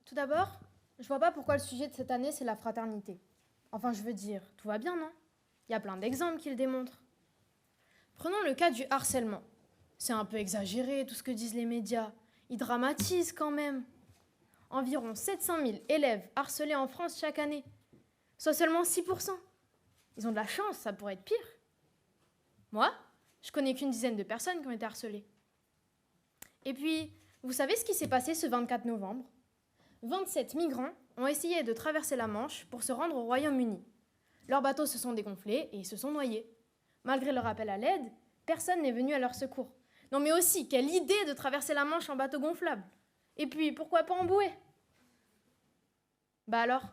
Tout d'abord, je vois pas pourquoi le sujet de cette année, c'est la fraternité. Enfin, je veux dire, tout va bien, non? Il y a plein d'exemples qui le démontrent. Prenons le cas du harcèlement. C'est un peu exagéré, tout ce que disent les médias. Ils dramatisent quand même. Environ 700 000 élèves harcelés en France chaque année, soit seulement 6%. Ils ont de la chance, ça pourrait être pire. Moi, je connais qu'une dizaine de personnes qui ont été harcelées. Et puis, vous savez ce qui s'est passé ce 24 novembre? 27 migrants ont essayé de traverser la Manche pour se rendre au Royaume-Uni. Leurs bateaux se sont dégonflés et ils se sont noyés. Malgré leur appel à l'aide, personne n'est venu à leur secours. Non mais aussi, quelle idée de traverser la Manche en bateau gonflable! Et puis, pourquoi pas en bouée? Bah alors?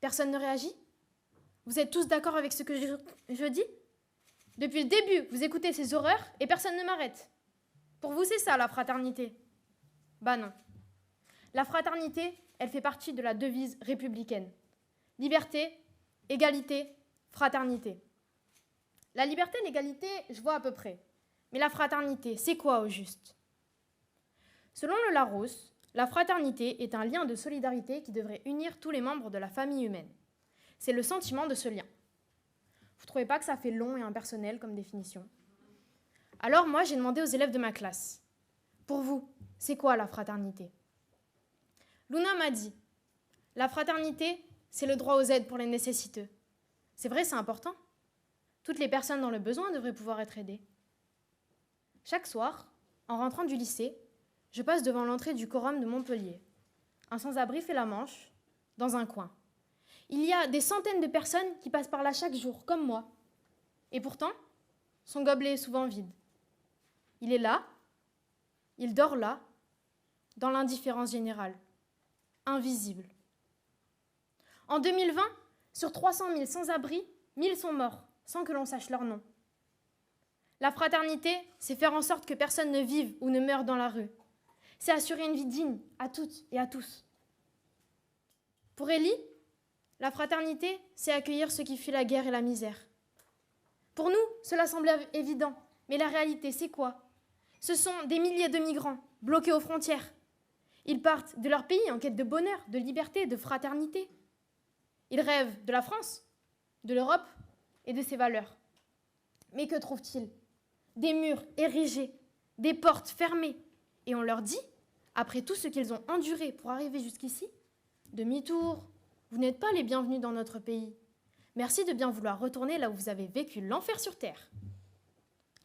Personne ne réagit? Vous êtes tous d'accord avec ce que je dis? Depuis le début, vous écoutez ces horreurs et personne ne m'arrête. Pour vous, c'est ça la fraternité? Bah non. La fraternité, elle fait partie de la devise républicaine. Liberté, égalité, fraternité. La liberté, l'égalité, je vois à peu près. Mais la fraternité, c'est quoi au juste? Selon le Larousse, la fraternité est un lien de solidarité qui devrait unir tous les membres de la famille humaine. C'est le sentiment de ce lien. Vous ne trouvez pas que ça fait long et impersonnel comme définition? Alors moi, j'ai demandé aux élèves de ma classe. Pour vous, c'est quoi la fraternité? Luna m'a dit, la fraternité, c'est le droit aux aides pour les nécessiteux. C'est vrai, c'est important. Toutes les personnes dans le besoin devraient pouvoir être aidées. Chaque soir, en rentrant du lycée, je passe devant l'entrée du Quorum de Montpellier. Un sans-abri fait la manche, dans un coin. Il y a des centaines de personnes qui passent par là chaque jour, comme moi. Et pourtant, son gobelet est souvent vide. Il est là, il dort là, dans l'indifférence générale, invisible. En 2020, sur 300 000 sans-abri, 1000 sont morts, sans que l'on sache leur nom. La fraternité, c'est faire en sorte que personne ne vive ou ne meure dans la rue. C'est assurer une vie digne à toutes et à tous. Pour Élie, la fraternité, c'est accueillir ceux qui fuient la guerre et la misère. Pour nous, cela semble évident, mais la réalité, c'est quoi? Ce sont des milliers de migrants bloqués aux frontières. Ils partent de leur pays en quête de bonheur, de liberté, de fraternité. Ils rêvent de la France, de l'Europe et de ses valeurs. Mais que trouvent-ils? Des murs érigés, des portes fermées. Et on leur dit, après tout ce qu'ils ont enduré pour arriver jusqu'ici, demi-tour, vous n'êtes pas les bienvenus dans notre pays. Merci de bien vouloir retourner là où vous avez vécu l'enfer sur terre.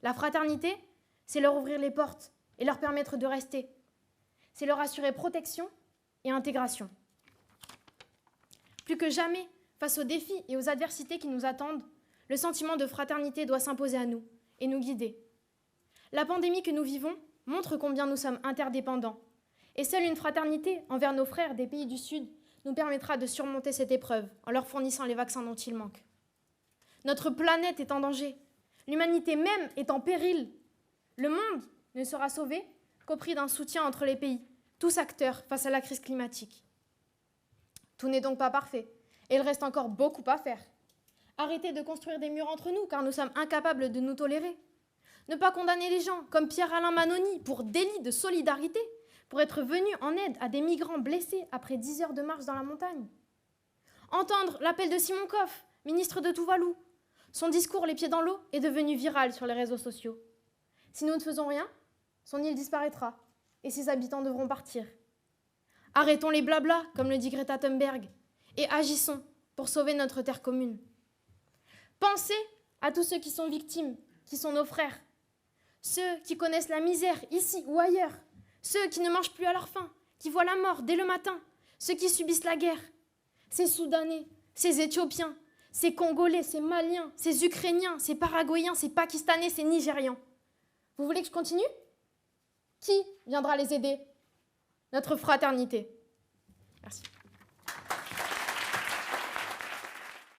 La fraternité, c'est leur ouvrir les portes et leur permettre de rester. C'est leur assurer protection et intégration. Plus que jamais, face aux défis et aux adversités qui nous attendent, le sentiment de fraternité doit s'imposer à nous et nous guider. La pandémie que nous vivons montre combien nous sommes interdépendants. Et seule une fraternité envers nos frères des pays du Sud nous permettra de surmonter cette épreuve en leur fournissant les vaccins dont il manque. Notre planète est en danger. L'humanité même est en péril. Le monde ne sera sauvé qu'au prix d'un soutien entre les pays, tous acteurs face à la crise climatique. Tout n'est donc pas parfait, et il reste encore beaucoup à faire. Arrêtez de construire des murs entre nous, car nous sommes incapables de nous tolérer. Ne pas condamner les gens, comme Pierre-Alain Manoni, pour délit de solidarité, pour être venu en aide à des migrants blessés après 10 heures de marche dans la montagne. Entendre l'appel de Simon Koff, ministre de Tuvalu. Son discours les pieds dans l'eau est devenu viral sur les réseaux sociaux. Si nous ne faisons rien, son île disparaîtra et ses habitants devront partir. Arrêtons les blablas, comme le dit Greta Thunberg, et agissons pour sauver notre terre commune. Pensez à tous ceux qui sont victimes, qui sont nos frères, ceux qui connaissent la misère ici ou ailleurs, ceux qui ne mangent plus à leur faim, qui voient la mort dès le matin, ceux qui subissent la guerre, ces Soudanais, ces Éthiopiens, ces Congolais, ces Maliens, ces Ukrainiens, ces Paraguayens, ces Pakistanais, ces Nigérians. Vous voulez que je continue? Qui viendra les aider? Notre fraternité. Merci.